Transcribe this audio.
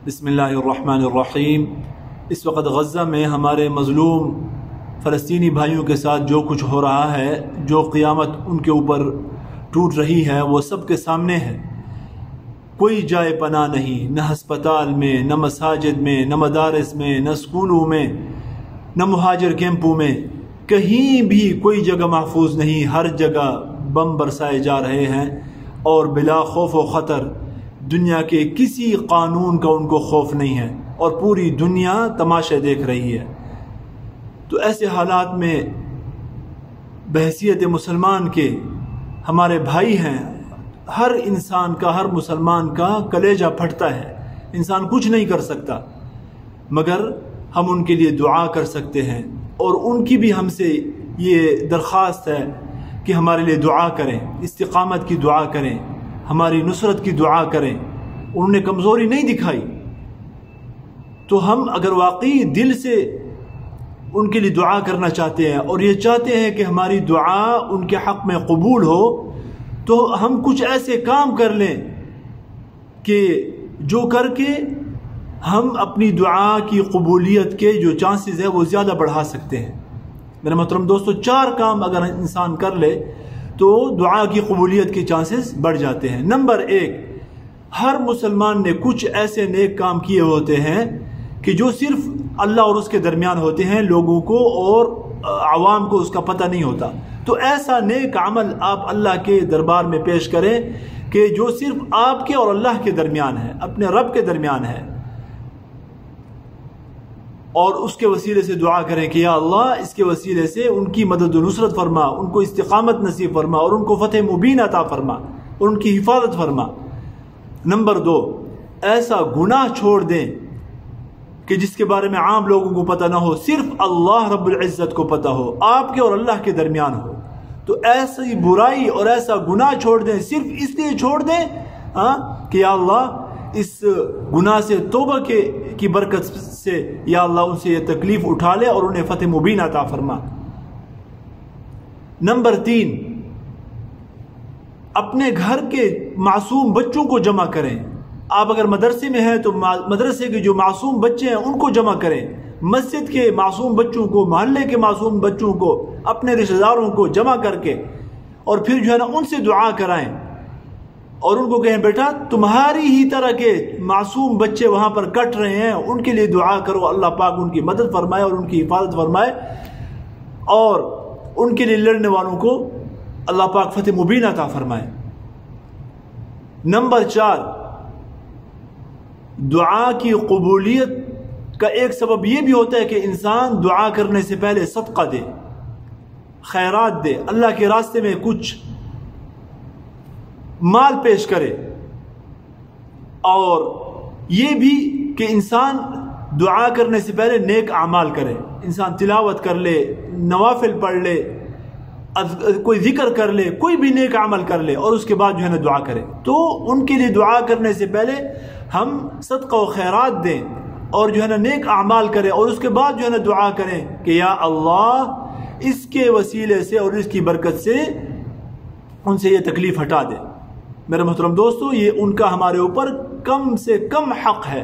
بسم اللہ الرحمن الرحیم۔ اس وقت غزہ میں ہمارے مظلوم فلسطینی بھائیوں کے ساتھ جو کچھ ہو رہا ہے، جو قیامت ان کے اوپر ٹوٹ رہی ہے، وہ سب کے سامنے ہے۔ کوئی جائے پناہ نہیں، نہ ہسپتال میں، نہ مساجد میں، نہ مدارس میں، نہ اسکولوں میں، نہ مہاجر کیمپوں میں، کہیں بھی کوئی جگہ محفوظ نہیں۔ ہر جگہ بم برسائے جا رہے ہیں اور بلا خوف و خطر، دنیا کے کسی قانون کا ان کو خوف نہیں ہے اور پوری دنیا تماشے دیکھ رہی ہے۔ تو ایسے حالات میں بحیثیت مسلمان کے ہمارے بھائی ہیں، ہر انسان کا، ہر مسلمان کا کلیجہ پھٹتا ہے۔ انسان کچھ نہیں کر سکتا مگر ہم ان کے لیے دعا کر سکتے ہیں، اور ان کی بھی ہم سے یہ درخواست ہے کہ ہمارے لیے دعا کریں، استقامت کی دعا کریں، ہماری نصرت کی دعا کریں۔ انہوں نے کمزوری نہیں دکھائی، تو ہم اگر واقعی دل سے ان کے لیے دعا کرنا چاہتے ہیں اور یہ چاہتے ہیں کہ ہماری دعا ان کے حق میں قبول ہو، تو ہم کچھ ایسے کام کر لیں کہ جو کر کے ہم اپنی دعا کی قبولیت کے جو چانسز ہیں وہ زیادہ بڑھا سکتے ہیں۔ میرے محترم دوستو، 4 کام اگر انسان کر لے تو دعا کی قبولیت کے چانسز بڑھ جاتے ہیں۔ نمبر 1، ہر مسلمان نے کچھ ایسے نیک کام کیے ہوتے ہیں کہ جو صرف اللہ اور اس کے درمیان ہوتے ہیں، لوگوں کو اور عوام کو اس کا پتہ نہیں ہوتا۔ تو ایسا نیک عمل آپ اللہ کے دربار میں پیش کریں کہ جو صرف آپ کے اور اللہ کے درمیان ہے، اپنے رب کے درمیان ہے، اور اس کے وسیلے سے دعا کریں کہ یا اللہ، اس کے وسیلے سے ان کی مدد و نصرت فرما، ان کو استقامت نصیب فرما، اور ان کو فتح مبین عطا فرما، اور ان کی حفاظت فرما۔ نمبر 2، ایسا گناہ چھوڑ دیں کہ جس کے بارے میں عام لوگوں کو پتہ نہ ہو، صرف اللہ رب العزت کو پتہ ہو، آپ کے اور اللہ کے درمیان ہو۔ تو ایسی برائی اور ایسا گناہ چھوڑ دیں، صرف اس لیے چھوڑ دیں کہ یا اللہ، اس گناہ سے توبہ کی برکت سے یا اللہ ان سے یہ تکلیف اٹھا لے اور انہیں فتح مبین عطا فرما۔ نمبر 3، اپنے گھر کے معصوم بچوں کو جمع کریں۔ آپ اگر مدرسے میں ہیں تو مدرسے کے جو معصوم بچے ہیں ان کو جمع کریں، مسجد کے معصوم بچوں کو، محلے کے معصوم بچوں کو، اپنے رشتہ داروں کو جمع کر کے، اور پھر جو ہے نا ان سے دعا کرائیں اور ان کو کہیں بیٹا تمہاری ہی طرح کے معصوم بچے وہاں پر کٹ رہے ہیں، ان کے لیے دعا کرو، اللہ پاک ان کی مدد فرمائے اور ان کی حفاظت فرمائے، اور ان کے لیے لڑنے والوں کو اللہ پاک فتح مبین عطا فرمائے۔ نمبر 4، دعا کی قبولیت کا ایک سبب یہ بھی ہوتا ہے کہ انسان دعا کرنے سے پہلے صدقہ دے، خیرات دے، اللہ کے راستے میں کچھ مال پیش کرے، اور یہ بھی کہ انسان دعا کرنے سے پہلے نیک اعمال کرے، انسان تلاوت کر لے، نوافل پڑھ لے، کوئی ذکر کر لے، کوئی بھی نیک عمل کر لے، اور اس کے بعد جو ہے نا دعا کرے۔ تو ان کے لیے دعا کرنے سے پہلے ہم صدقہ و خیرات دیں اور جو ہے نا نیک اعمال کریں، اور اس کے بعد جو ہے نا دعا کریں کہ یا اللہ، اس کے وسیلے سے اور اس کی برکت سے ان سے یہ تکلیف ہٹا دے۔ میرے محترم دوستو، یہ ان کا ہمارے اوپر کم سے کم حق ہے۔